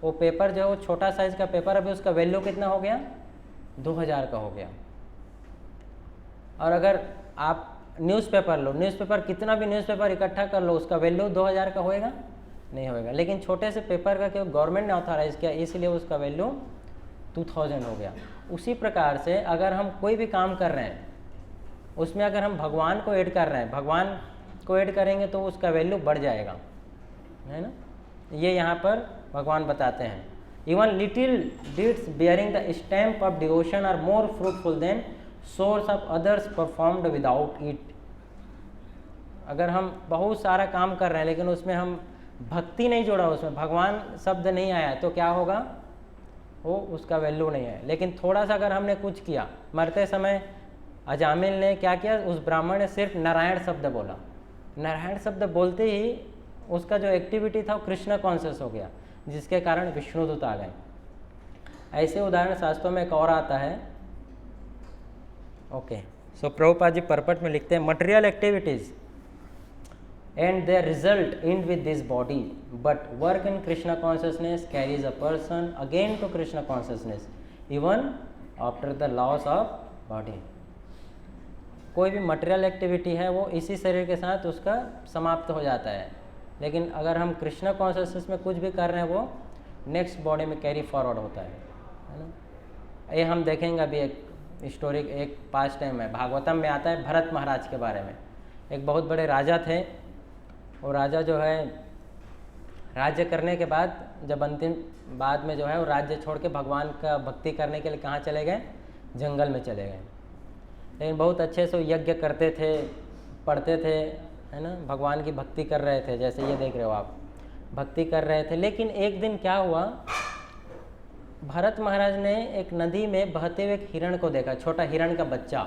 [SPEAKER 1] वो पेपर जो है वो छोटा साइज का पेपर, अभी उसका वैल्यू कितना हो गया, 2000 का हो गया। और अगर आप न्यूज़पेपर लो, न्यूज़पेपर कितना भी न्यूज़पेपर इकट्ठा कर लो, उसका वैल्यू 2000 का होएगा नहीं होएगा। लेकिन छोटे से पेपर का क्योंकि गवर्नमेंट ने ऑथराइज किया, इसलिए उसका वैल्यू 2000 हो गया। उसी प्रकार से अगर हम कोई भी काम कर रहे हैं, उसमें अगर हम भगवान को ऐड कर रहे हैं, भगवान को ऐड करेंगे तो उसका वैल्यू बढ़ जाएगा, है ना। ये यहाँ पर भगवान बताते हैं, even little deeds bearing the stamp of devotion are more fruitful than scores of others performed without it. अगर हम बहुत सारा काम कर रहे हैं, लेकिन उसमें हम भक्ति नहीं जोड़ा, उसमें भगवान शब्द नहीं आया, तो क्या होगा, वो उसका वैल्यू नहीं है। लेकिन थोड़ा सा अगर हमने कुछ किया, मरते समय अजामिल ने क्या किया, उस ब्राह्मण ने सिर्फ नारायण शब्द बोला, नारायण शब्द बोलते ही उसका जो एक्टिविटी था वो कृष्ण कॉन्शियस हो गया, जिसके कारण विष्णुदूत आ गए। ऐसे उदाहरण शास्त्रों में एक और आता है। ओके, सो प्रभुपाद जी पर्पट में लिखते हैं, material activities and their result end with this body, but work in Krishna consciousness carries a person again to Krishna consciousness even after the loss of body। कोई भी मटेरियल एक्टिविटी है वो इसी शरीर के साथ उसका समाप्त हो जाता है, लेकिन अगर हम कृष्णा कॉन्शियसनेस में कुछ भी कर रहे हैं वो नेक्स्ट बॉडी में कैरी फॉरवर्ड होता है ना। ये हम देखेंगे अभी एक हिस्टोरिक, एक पास्ट टाइम है, भागवतम में आता है भरत महाराज के बारे में। एक बहुत बड़े राजा थे, और राजा जो है राज्य करने के बाद जब अंतिम बाद में जो है वो राज्य छोड़ के भगवान का भक्ति करने के लिए कहाँ चले गए, जंगल में चले गए। लेकिन बहुत अच्छे से यज्ञ करते थे, पढ़ते थे, है ना, भगवान की भक्ति कर रहे थे, जैसे ये देख रहे हो आप, भक्ति कर रहे थे। लेकिन एक दिन क्या हुआ, भरत महाराज ने एक नदी में बहते हुए एक हिरण को देखा, छोटा हिरण का बच्चा।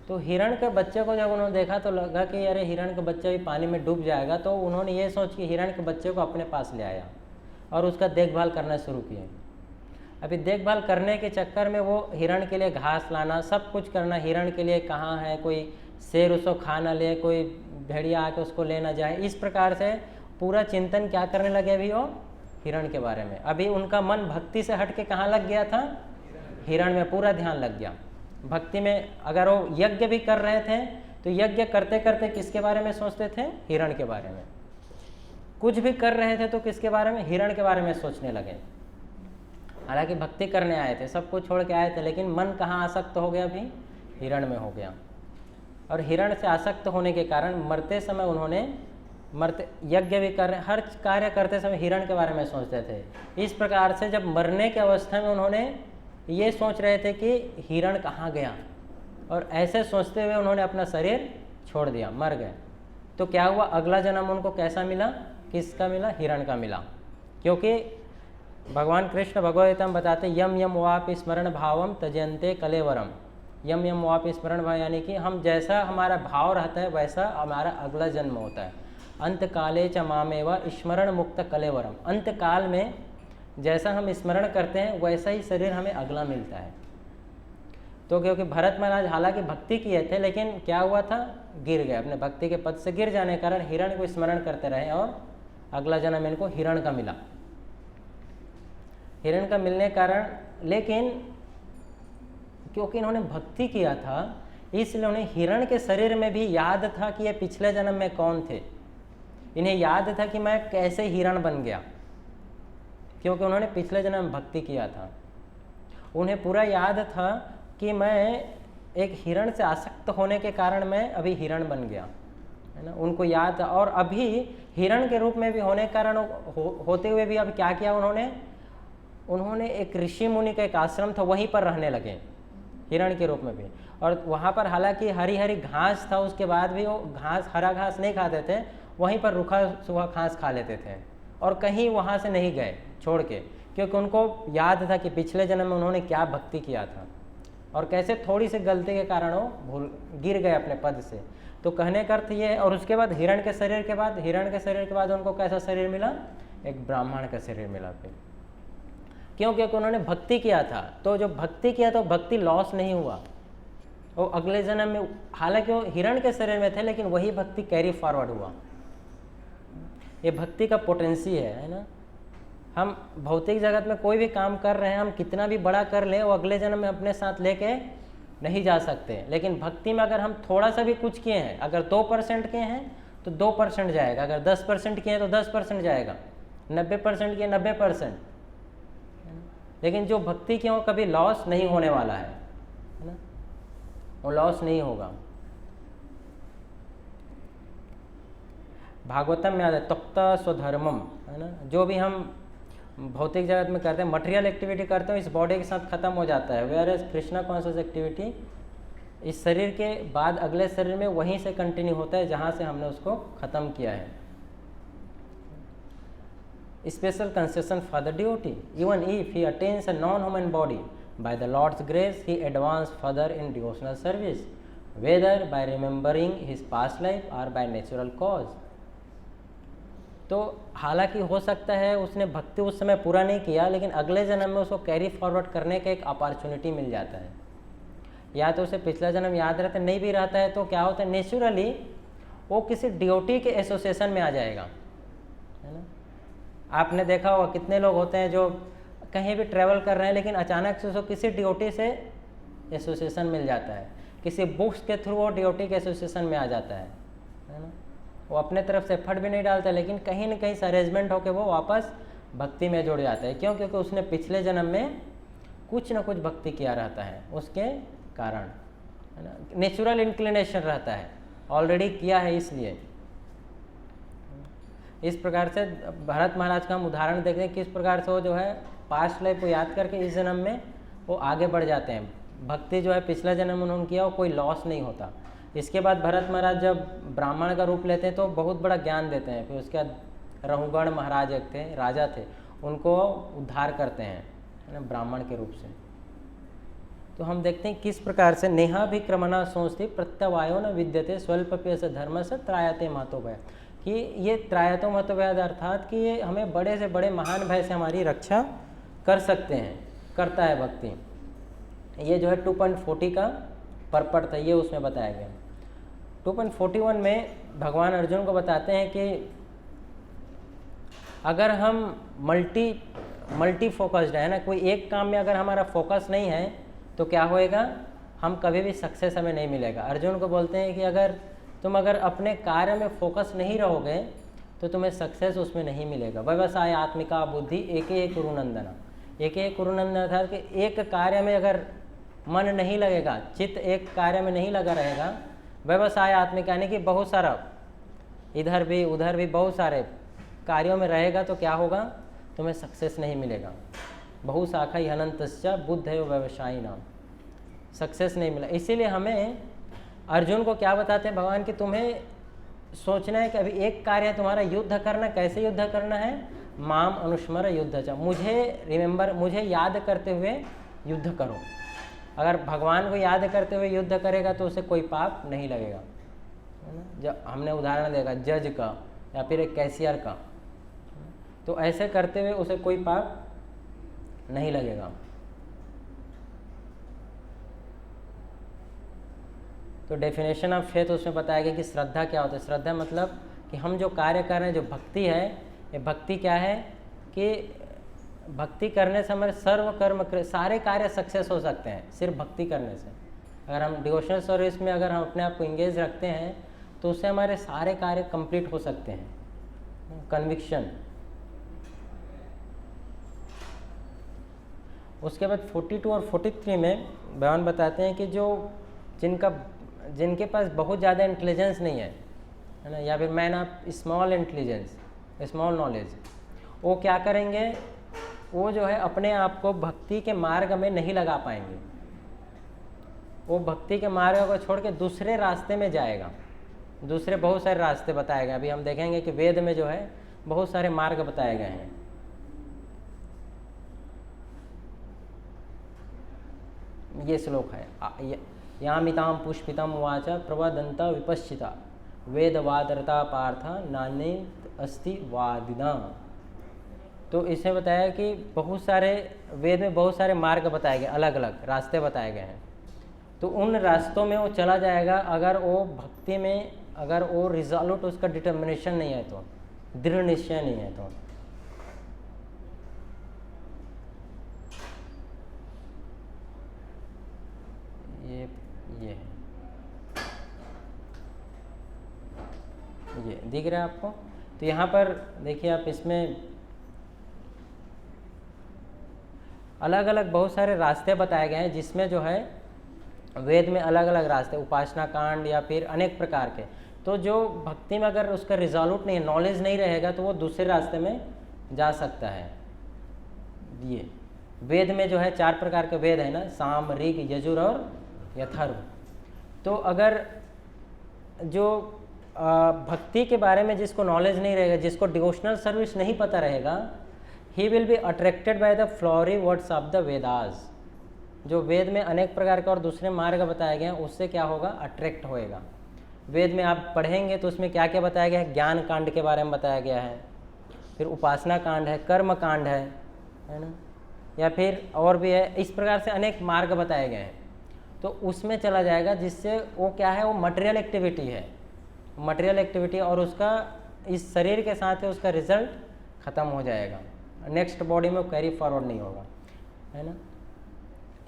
[SPEAKER 1] तो हिरण के बच्चे को जब उन्होंने देखा तो लगा कि अरे हिरण का बच्चा भी पानी में डूब जाएगा, तो उन्होंने ये सोच के हिरण के बच्चे को अपने पास ले आया और उसका देखभाल करना शुरू किए। अभी देखभाल करने के चक्कर में वो हिरण के लिए घास लाना, सब कुछ करना, हिरण के लिए कहाँ है, कोई शेर उसको खा ना ले, कोई भेड़िया आके उसको ले ना जाए, इस प्रकार से पूरा चिंतन क्या करने लगे अभी वो हिरण के बारे में। अभी उनका मन भक्ति से हट के कहाँ लग गया था, हिरण में पूरा ध्यान लग गया। भक्ति में अगर वो यज्ञ भी कर रहे थे तो यज्ञ करते करते किसके बारे में सोचते थे, हिरण के बारे में। कुछ भी कर रहे थे तो किसके बारे में, हिरण के बारे में सोचने लगे। हालांकि भक्ति करने आए थे, सब कुछ छोड़ के आए थे, लेकिन मन कहाँ आसक्त हो गया, अभी हिरण में हो गया। और हिरण से आसक्त होने के कारण मरते समय उन्होंने यज्ञ भी कर रहे, हर कार्य करते समय हिरण के बारे में सोचते थे। इस प्रकार से जब मरने की अवस्था में उन्होंने ये सोच रहे थे कि हिरण कहाँ गया, और ऐसे सोचते हुए उन्होंने अपना शरीर छोड़ दिया, मर गए। तो क्या हुआ, अगला जन्म उनको कैसा मिला, किसका मिला, हिरण का मिला। क्योंकि भगवान कृष्ण भगवद्गीता में बताते यम यम वाप स्मरण भावम तजयन्ते कलेवरम। यम यम वाप स्मरण भाव यानी कि हम जैसा हमारा भाव रहता है वैसा हमारा अगला जन्म होता है। अंत काले च मामेव स्मरण मुक्त कलेवरम, अंत काल में जैसा हम स्मरण करते हैं वैसा ही शरीर हमें अगला मिलता है। तो क्योंकि भरत महाराज हालांकि भक्ति किए थे, लेकिन क्या हुआ था, गिर गए, अपने भक्ति के पद से गिर जाने के कारण हिरण को स्मरण करते रहे और अगला जन्म इनको हिरण का मिला। हिरण का मिलने के कारण, लेकिन क्योंकि इन्होंने भक्ति किया था इसलिए उन्हें हिरण के शरीर में भी याद था कि ये पिछले जन्म में कौन थे। इन्हें याद था कि मैं कैसे हिरण बन गया, क्योंकि उन्होंने पिछले जन्म में भक्ति किया था। उन्हें पूरा याद था कि मैं एक हिरण से आसक्त होने के कारण मैं अभी हिरण बन गया, है ना, उनको याद था। और अभी हिरण के रूप में भी होने के कारण होते हुए भी अब क्या किया उन्होंने एक ऋषि मुनि का एक आश्रम था, वहीं पर रहने लगे हिरण के रूप में भी। और वहाँ पर हालांकि हरी हरी घास था, उसके बाद भी वो घास, हरा घास नहीं खाते थे, वहीं पर रूखा सूखा घास खा लेते थे और कहीं वहाँ से नहीं गए छोड़ के, क्योंकि उनको याद था कि पिछले जन्म में उन्होंने क्या भक्ति किया था और कैसे थोड़ी सी गलती के कारण वो गिर गए अपने पद से। तो कहने का अर्थ ये है। और उसके बाद हिरण के शरीर के बाद उनको कैसा शरीर मिला, एक ब्राह्मण का शरीर मिला फिर, क्योंकि उन्होंने भक्ति किया था। तो जो भक्ति किया तो भक्ति लॉस नहीं हुआ, वो अगले जन्म में हालांकि वो हिरण के शरीर में थे लेकिन वही भक्ति कैरी फॉरवर्ड हुआ। ये भक्ति का पोटेंसी है ना। हम भौतिक जगत में कोई भी काम कर रहे हैं, हम कितना भी बड़ा कर लें वो अगले जन्म में अपने साथ लेके नहीं जा सकते। लेकिन भक्ति में अगर हम थोड़ा सा भी कुछ किए हैं, अगर 2% किए हैं तो 2% जाएगा, अगर 10% किए हैं तो 10% जाएगा, 90% किए 90%। लेकिन जो भक्ति किए वो कभी लॉस नहीं होने वाला है ना, वो लॉस नहीं होगा। भागवतम में आता है तप्त स्वधर्मम, है ना, जो भी हम भौतिक जगत में करते हैं, मटेरियल एक्टिविटी करते हैं, इस बॉडी के साथ खत्म हो जाता है। Whereas Krishna conscious activity इस शरीर के बाद अगले शरीर में वहीं से कंटिन्यू होता है जहाँ से हमने उसको खत्म किया है। Special concession for the duty even if he attains a non human body By the Lord's grace, he advanced further in devotional service, whether by remembering his past life or by natural cause. तो हालांकि हो सकता है उसने भक्ति उस समय पूरा नहीं किया, लेकिन अगले जन्म में उसको कैरी फॉरवर्ड करने का एक अपॉर्चुनिटी मिल जाता है। या तो उसे पिछला जन्म याद रहता नहीं भी रहता है तो क्या होता है, नेचुरली वो किसी ड्यूटी के एसोसिएशन में आ जाएगा, है ना। आपने देखा होगा कितने लोग होते हैं जो कहीं भी ट्रैवल कर रहे हैं लेकिन अचानक से उसको किसी ड्यूटी से एसोसिएशन मिल जाता है, किसी बुक्स के थ्रू वो ड्यूटी के एसोसिएशन में आ जाता है ना। वो अपने तरफ से एफर्ट भी नहीं डालता, लेकिन कहीं ना कहीं से अरेंजमेंट होकर वो वापस भक्ति में जुड़ जाता है। क्यों? क्योंकि उसने पिछले जन्म में कुछ ना कुछ भक्ति किया रहता है, उसके कारण, है ना। नेचुरल इंक्लिनेशन रहता है, ऑलरेडी किया है इसलिए। इस प्रकार से भरत महाराज का हम उदाहरण देखते हैं किस प्रकार से वो जो है पास्ट लाइफ को याद करके इस जन्म में वो आगे बढ़ जाते हैं। भक्ति जो है पिछला जन्म उन्होंने किया वो कोई लॉस नहीं होता। इसके बाद भरत महाराज जब ब्राह्मण का रूप लेते हैं तो बहुत बड़ा ज्ञान देते हैं। फिर उसके बाद रहुगण महाराज एक थे, राजा थे, उनको उद्धार करते हैं, है ना, ब्राह्मण के रूप से। तो हम देखते हैं किस प्रकार से नेहाभिक्रमणा सोचती प्रत्यवायो न विद्यते स्वल्पप्य से धर्म से त्रायते महतो भय, कि ये त्रायतो महतो भय अर्थात कि ये हमें बड़े से बड़े महान भय से हमारी रक्षा कर सकते हैं, करता है भक्ति। ये जो है 2.40 का परपट था, ये उसमें बताया गया। 2.41 में भगवान अर्जुन को बताते हैं कि अगर हम मल्टी फोकस्ड है ना, कोई एक काम में अगर हमारा फोकस नहीं है तो क्या होएगा, हम कभी भी सक्सेस हमें नहीं मिलेगा। अर्जुन को बोलते हैं कि अगर तुम अपने कार्य में फोकस नहीं रहोगे तो तुम्हें सक्सेस उसमें नहीं मिलेगा। व्यवसाय आत्मिका बुद्धि एक कुरुनंदना, एक कुरुनंदन अर्थात कि एक कार्य में अगर मन नहीं लगेगा, चित्त एक कार्य में नहीं लगा रहेगा, व्यवसाय आत्मिक यानी कि बहुत सारा इधर भी उधर भी बहुत सारे कार्यों में रहेगा तो क्या होगा, तुम्हें सक्सेस नहीं मिलेगा। बहुशाखा अनंतस्य बुद्धयो व्यवसायी नाम, सक्सेस नहीं मिला। इसीलिए हमें अर्जुन को क्या बताते हैं भगवान कि तुम्हें सोचना है कि अभी एक कार्य है तुम्हारा, युद्ध करना। कैसे युद्ध करना है, माम अनुस्मर युद्ध च, मुझे याद करते हुए युद्ध करो। अगर भगवान को याद करते हुए युद्ध करेगा तो उसे कोई पाप नहीं लगेगा, है ना। जब हमने उदाहरण देखा जज का या फिर एक कैशियर का, तो ऐसे करते हुए उसे कोई पाप नहीं लगेगा। तो डेफिनेशन ऑफ फेथ उसमें बताया गया कि श्रद्धा क्या होता है। श्रद्धा मतलब कि हम जो कार्य कर रहे हैं, जो भक्ति है, ये भक्ति क्या है कि भक्ति करने से हमारे सर्व कर्म सारे कार्य सक्सेस हो सकते हैं सिर्फ भक्ति करने से। अगर हम डिवोशनल सर्विस में अगर हम अपने आप को इंगेज रखते हैं तो उससे हमारे सारे कार्य कंप्लीट हो सकते हैं। कन्विक्शन। उसके बाद 42 और 43 में भगवान बताते हैं कि जो जिनके पास बहुत ज़्यादा इंटेलिजेंस नहीं है ना, या फिर man of small intelligence, small knowledge, वो क्या करेंगे, वो जो है अपने आप को भक्ति के मार्ग में नहीं लगा पाएंगे। वो भक्ति के मार्ग को छोड़ के दूसरे रास्ते में जाएगा। दूसरे बहुत सारे रास्ते बताए गए। अभी हम देखेंगे कि वेद में जो है बहुत सारे मार्ग बताए गए हैं। ये श्लोक है, यामिताम पुष्पितम वाच प्रवदंत विपश्चिता वेदवादरता पार्थ नान्य अस्ति वादिना। तो इसमें बताया कि बहुत सारे वेद में बहुत सारे मार्ग बताए गए, अलग अलग रास्ते बताए गए हैं। तो उन रास्तों में वो चला जाएगा अगर वो भक्ति में, अगर वो रिजॉल्यूट उसका डिटर्मिनेशन नहीं है तो, दृढ़ निश्चय नहीं है तो। ये दिख रहा है आपको। तो यहाँ पर देखिए आप, इसमें अलग अलग बहुत सारे रास्ते बताए गए हैं, जिसमें जो है वेद में अलग अलग रास्ते, उपासना कांड या फिर अनेक प्रकार के। तो जो भक्ति में अगर उसका रिजॉल्यूट नहीं है, नॉलेज नहीं रहेगा, तो वो दूसरे रास्ते में जा सकता है। ये वेद में जो है 4 प्रकार के वेद है ना, साम, ऋग, यजुर और यथर्व। तो अगर जो भक्ति के बारे में जिसको नॉलेज नहीं रहेगा, जिसको डिवोशनल सर्विस नहीं पता रहेगा, he will be attracted by the flowery words of the Vedas. जो वेद में अनेक प्रकार के और दूसरे मार्ग बताए गए हैं उससे क्या होगा, अट्रैक्ट होएगा। वेद में आप पढ़ेंगे तो उसमें क्या क्या बताया गया है, ज्ञान कांड के बारे में बताया गया है, फिर उपासना कांड है, कर्म कांड है ना, या फिर और भी है, इस प्रकार से अनेक मार्ग बताए गए हैं। तो उसमें चला जाएगा जिससे वो क्या है, वो मटेरियल एक्टिविटी है, मटेरियल एक्टिविटी, और उसका इस शरीर के साथ है उसका रिजल्ट ख़त्म हो जाएगा, नेक्स्ट बॉडी में कैरी फॉरवर्ड नहीं होगा, है ना।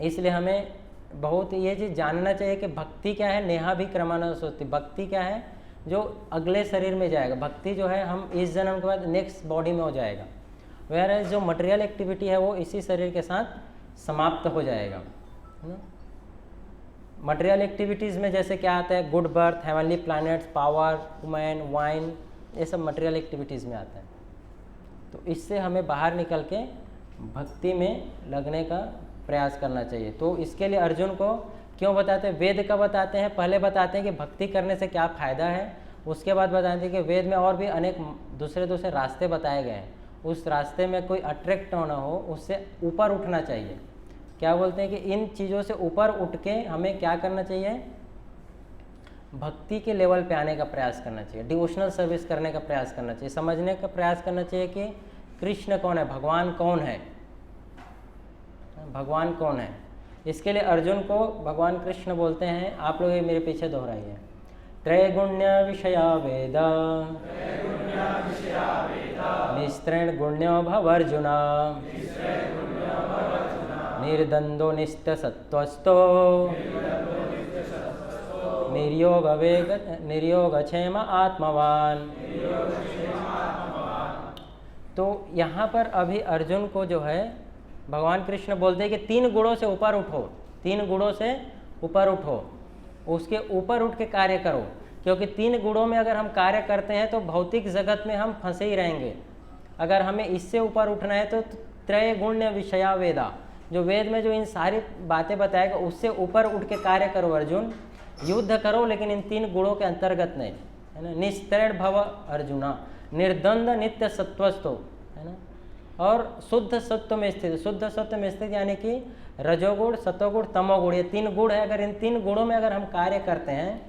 [SPEAKER 1] इसलिए हमें बहुत ये चीज़ जानना चाहिए कि भक्ति क्या है, नेहा भी क्रमानुसार, भक्ति क्या है जो अगले शरीर में जाएगा, भक्ति जो है हम इस जन्म के बाद नेक्स्ट बॉडी में हो जाएगा, वह जो मटेरियल एक्टिविटी है वो इसी शरीर के साथ समाप्त हो जाएगा, है ना। मटेरियल एक्टिविटीज़ में जैसे क्या आता है, good birth, heavenly planets, power, women, wine, ये सब मटेरियल एक्टिविटीज़ में आता है। तो इससे हमें बाहर निकल के भक्ति में लगने का प्रयास करना चाहिए। तो इसके लिए अर्जुन को क्यों बताते हैं, वेद का बताते हैं, पहले बताते हैं कि भक्ति करने से क्या फ़ायदा है, उसके बाद बताते हैं कि वेद में और भी अनेक दूसरे रास्ते बताए गए हैं, उस रास्ते में कोई अट्रैक्ट ना हो, उससे ऊपर उठना चाहिए। क्या बोलते हैं कि इन चीज़ों से ऊपर उठ के हमें क्या करना चाहिए, भक्ति के लेवल पे आने का प्रयास करना चाहिए, डिवोशनल सर्विस करने का प्रयास करना चाहिए, समझने का प्रयास करना चाहिए कि कृष्ण कौन है, भगवान कौन है, भगवान कौन है। इसके लिए अर्जुन को भगवान कृष्ण बोलते हैं, आप लोग ये मेरे पीछे दोहराइए, त्रैगुण्य विषया वेद निस्त्रेण गुण्यो भवर्जुना निर्द्वंद्वो नित्यसत्त्वस्थो निर्योगक्षेम आत्मवान। तो यहाँ पर अभी अर्जुन को जो है भगवान कृष्ण बोलते हैं कि 3 गुणों से ऊपर उठो, 3 गुणों से ऊपर उठो, उसके ऊपर उठ के कार्य करो, क्योंकि 3 गुणों में अगर हम कार्य करते हैं तो भौतिक जगत में हम फंसे ही रहेंगे। अगर हमें इससे ऊपर उठना है तो त्रैगुण्य विषया वेदा, जो वेद में जो इन सारी बातें बताएगा उससे ऊपर उठ के कार्य करो अर्जुन, युद्ध करो लेकिन इन 3 गुणों के अंतर्गत नहीं, है ना। निस्त्रेण भव अर्जुना, निर्द्वंद नित्य सत्वस्थो, है ना, और शुद्ध सत्व में स्थित, शुद्ध सत्व में स्थित यानी कि रजोगुण, सतोगुण, तमोगुण, ये 3 गुण है। अगर इन 3 गुणों में अगर हम कार्य करते हैं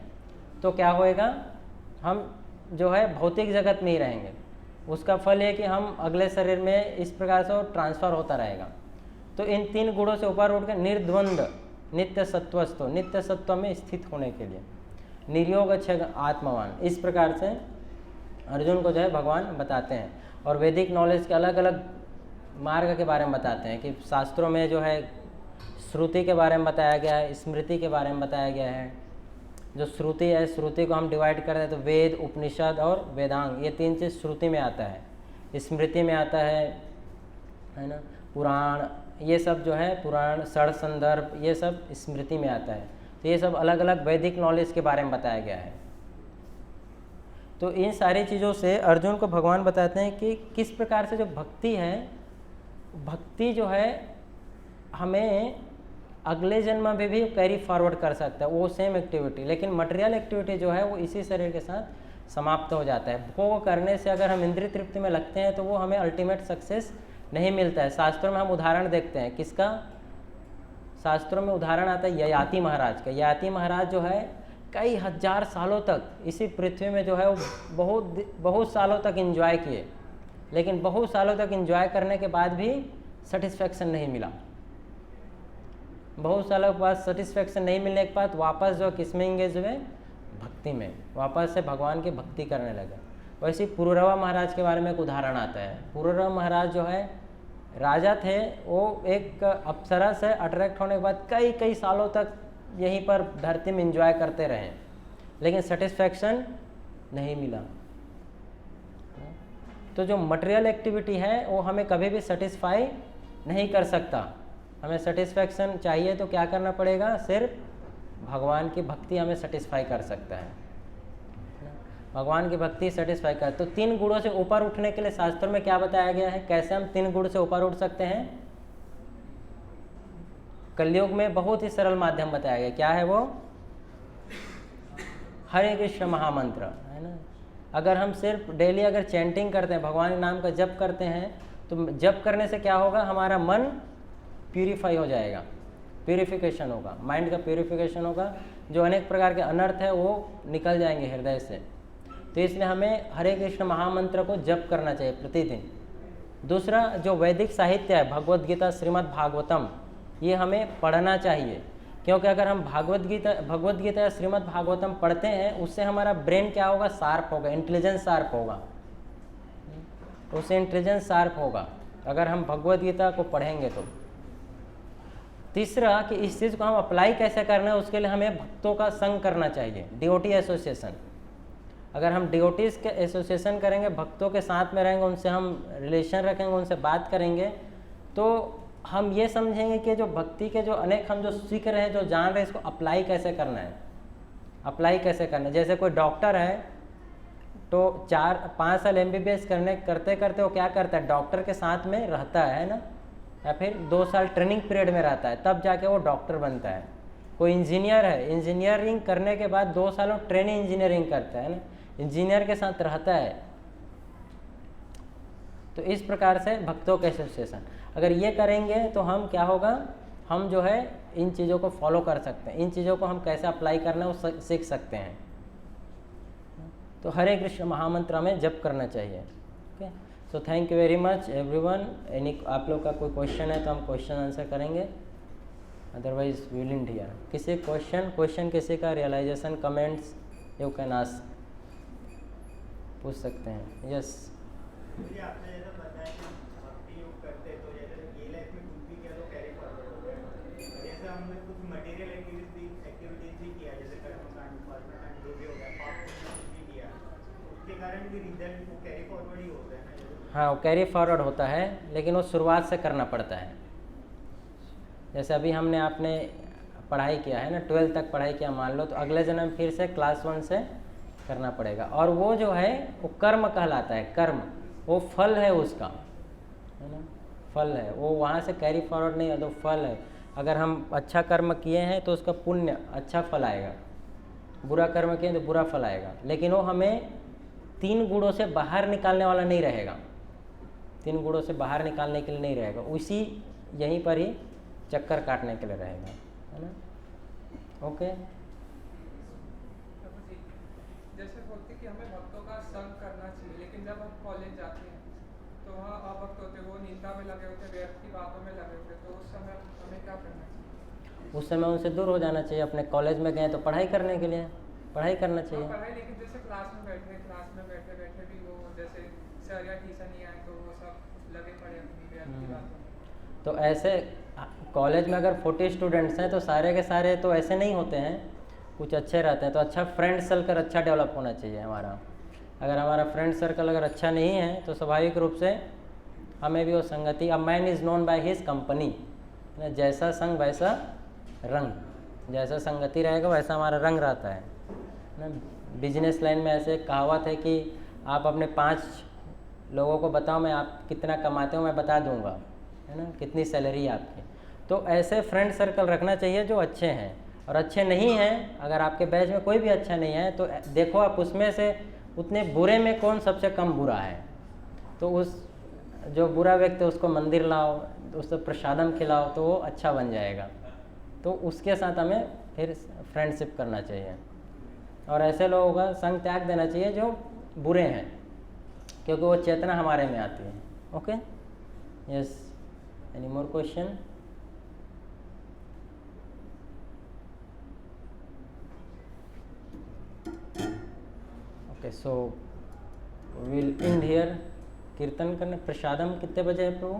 [SPEAKER 1] तो क्या होएगा, हम जो है भौतिक जगत में ही रहेंगे, उसका फल है कि हम अगले शरीर में इस प्रकार से ट्रांसफर होता रहेगा। तो इन 3 गुणों से ऊपर उठ कर निर्द्वंद नित्य सत्वस्थो, नित्य सत्व में स्थित होने के लिए निर्योग आत्मवान, इस प्रकार से अर्जुन को जो है भगवान बताते हैं। और वैदिक नॉलेज के अलग अलग मार्ग के बारे में बताते हैं कि शास्त्रों में जो है श्रुति के बारे में बताया गया है, स्मृति के बारे में बताया गया है। जो श्रुति है, श्रुति को हम डिवाइड करते हैं तो वेद, उपनिषद और वेदांग, ये 3 चीज़ श्रुति में आता है। स्मृति में आता है ना, पुराण, ये सब जो है पुराण, षड संदर्भ, ये सब स्मृति में आता है। तो ये सब अलग अलग वैदिक नॉलेज के बारे में बताया गया है। तो इन सारी चीज़ों से अर्जुन को भगवान बताते हैं कि किस प्रकार से जो भक्ति है, भक्ति जो है हमें अगले जन्म में भी कैरी फॉरवर्ड कर सकता है, वो सेम एक्टिविटी। लेकिन मटेरियल एक्टिविटी जो है वो इसी शरीर के साथ समाप्त हो जाता है। भोग करने से अगर हम इंद्रिय तृप्ति में लगते हैं तो वो हमें अल्टीमेट सक्सेस नहीं मिलता है। शास्त्रों में हम उदाहरण देखते हैं, किसका, शास्त्रों में उदाहरण आता है ययाति महाराज का। ययाति महाराज जो है कई हजार सालों तक इसी पृथ्वी में जो है वो बहुत सालों तक एंजॉय किए, लेकिन बहुत सालों तक एंजॉय करने के बाद भी सेटिस्फैक्शन नहीं मिला। बहुत सालों के बाद सेटिस्फैक्शन नहीं मिलने के बाद वापस जो किस में एंगेज हुए, भक्ति में, वापस से भगवान की भक्ति करने लगे। वैसे ही पुरुरवा महाराज के बारे में एक उदाहरण आता है। पुरुरवा महाराज जो है राजा थे, वो एक अप्सरा से अट्रैक्ट होने के बाद कई कई सालों तक यहीं पर धरती में एंजॉय करते रहे, लेकिन सेटिस्फैक्शन नहीं मिला। तो जो मटेरियल एक्टिविटी है वो हमें कभी भी सेटिस्फाई नहीं कर सकता। हमें सेटिस्फैक्शन चाहिए तो क्या करना पड़ेगा, सिर्फ भगवान की भक्ति हमें सेटिस्फाई कर सकता है। भगवान की भक्ति सेटिस्फाई कर। तो 3 गुणों से ऊपर उठने के लिए शास्त्रों में क्या बताया गया है, कैसे हम 3 गुण से ऊपर उठ सकते हैं। कलयुग में बहुत ही सरल माध्यम बताया गया। क्या है वो, हरे कृष्ण महामंत्र, है ना। अगर हम सिर्फ डेली अगर चैंटिंग करते हैं, भगवान के नाम का जप करते हैं, तो जप करने से क्या होगा, हमारा मन प्यूरिफाई हो जाएगा। प्यूरिफिकेशन होगा, माइंड का प्यूरिफिकेशन होगा, जो अनेक प्रकार के अनर्थ है वो निकल जाएंगे हृदय से। तो इसलिए हमें हरे कृष्ण महामंत्र को जप करना चाहिए प्रतिदिन। दूसरा, जो वैदिक साहित्य है भगवद गीता, श्रीमद् भागवतम, ये हमें पढ़ना चाहिए, क्योंकि अगर हम भगवद गीता या श्रीमद् भागवतम पढ़ते हैं उससे हमारा ब्रेन क्या होगा, शार्प होगा, इंटेलिजेंस शार्प होगा, उससे इंटेलिजेंस शार्प होगा अगर हम भगवद गीता को पढ़ेंगे तो। तीसरा, कि इस चीज़ को हम अप्लाई कैसे करना है, उसके लिए हमें भक्तों का संग करना चाहिए, डिओटी एसोसिएशन। अगर हम डिओटीज के एसोसिएशन करेंगे, भक्तों के साथ में रहेंगे, उनसे हम रिलेशन रखेंगे, उनसे बात करेंगे, तो हम ये समझेंगे कि जो भक्ति के जो अनेक हम जो सीख रहे हैं, जो जान रहे हैं, इसको अप्लाई कैसे करना है, अप्लाई कैसे करना है। जैसे कोई डॉक्टर है तो 4-5 साल MBBS करते करते वो क्या करता है, डॉक्टर के साथ में रहता है ना, या फिर 2 साल ट्रेनिंग पीरियड में रहता है, तब जाके वो डॉक्टर बनता है। कोई इंजीनियर है, इंजीनियरिंग करने के बाद 2 सालों ट्रेनिंग इंजीनियरिंग करता है ना, इंजीनियर के साथ रहता है। तो इस प्रकार से भक्तों के एसोसिएशन अगर ये करेंगे तो हम क्या होगा, हम जो है इन चीज़ों को फॉलो कर सकते हैं, इन चीज़ों को हम कैसे अप्लाई करना है वो सीख सकते हैं। तो हरे कृष्ण महामंत्र हमें जप करना चाहिए। Okay, so thank you very much everyone. आप लोग का कोई क्वेश्चन है तो हम क्वेश्चन आंसर करेंगे, otherwise we will end here. किसी क्वेश्चन किसी का, realisation, comments, you can ask, पूछ सकते हैं। यस,
[SPEAKER 2] मुझे आपने जैसा बताया कि भक्ति योग करते तो जैसे ये लाइफ में कुछ भी किया तो कैरी फॉरवर्ड हो गया, जैसे हमने कुछ मटेरियल एक्टिविटीज भी किया, जैसे कर्मकांड, कर्मकांड जो भी हो गया, पाप पुण्य कुछ भी किया, उसके कारण भी रिजल्ट वो कैरी फॉरवर्ड ही होता है ना।
[SPEAKER 1] हाँ, वो कैरी फॉरवर्ड होता है, लेकिन वो शुरुआत से करना पड़ता है। जैसे अभी हमने आपने पढ़ाई किया है ना, 12th तक पढ़ाई किया मान लो, तो अगले जन्म फिर से क्लास 1 से करना पड़ेगा। और वो जो है वो कर्म कहलाता है, कर्म, वो फल है उसका, है ना, फल है वो, वहाँ से कैरी फॉरवर्ड नहीं है, तो फल है। अगर हम अच्छा कर्म किए हैं तो उसका पुण्य अच्छा फल आएगा, बुरा कर्म किए तो बुरा फल आएगा, लेकिन वो हमें 3 गुणों से बाहर निकालने वाला नहीं रहेगा, 3 गुणों से बाहर निकालने के लिए नहीं रहेगा, उसी यहीं पर ही चक्कर काटने के लिए रहेगा, है ना। ओके,
[SPEAKER 3] जैसे बोलते कि हमें भक्तों का संग करना चाहिए, लेकिन जब हम कॉलेज जाते हैं तो वहाँ अभक्त होते, वो निंदा में लगे होते, व्यर्थ की बातों में लगे होते, तो उस समय हमें क्या करना चाहिए?
[SPEAKER 1] उस समय उनसे दूर हो जाना चाहिए। अपने कॉलेज में गए तो पढ़ाई करने के लिए पढ़ाई करना चाहिए।
[SPEAKER 3] पढ़ाई, लेकिन जैसे क्लास में बैठे भी वो जैसे सर या टीचर नहीं आए तो वो सब लगे पड़े अपनी व्यर्थ की बातों में।
[SPEAKER 1] तो ऐसे कॉलेज में अगर 40 स्टूडेंट्स हैं तो सारे के सारे तो ऐसे नहीं होते हैं, कुछ अच्छे रहते हैं, तो अच्छा फ्रेंड सर्कल अच्छा डेवलप होना चाहिए हमारा। अगर हमारा फ्रेंड सर्कल अगर अच्छा नहीं है तो स्वाभाविक रूप से हमें भी वो संगति, अब man is known by his company, जैसा संग वैसा रंग, जैसा संगति रहेगा वैसा हमारा रंग रहता है ना। बिजनेस लाइन में ऐसे कहावत है कि आप अपने 5 लोगों को बताओ मैं आप कितना कमाते हो, मैं बता दूंगा, है ना, कितनी सैलरी है आपकी। तो ऐसे फ्रेंड सर्कल रखना चाहिए जो अच्छे हैं, और अच्छे नहीं हैं, अगर आपके बैच में कोई भी अच्छा नहीं है तो देखो आप उसमें से उतने बुरे में कौन सबसे कम बुरा है, तो उस जो बुरा व्यक्ति उसको मंदिर लाओ, उसको प्रसादम खिलाओ, तो वो अच्छा बन जाएगा। तो उसके साथ हमें फिर फ्रेंडशिप करना चाहिए, और ऐसे लोगों का संग त्याग देना चाहिए जो बुरे हैं, क्योंकि वो चेतना हमारे में आती है। Okay, yes, any more question? Okay, so will end here. कीर्तन करने, प्रसादम कितने बजे है प्रभु?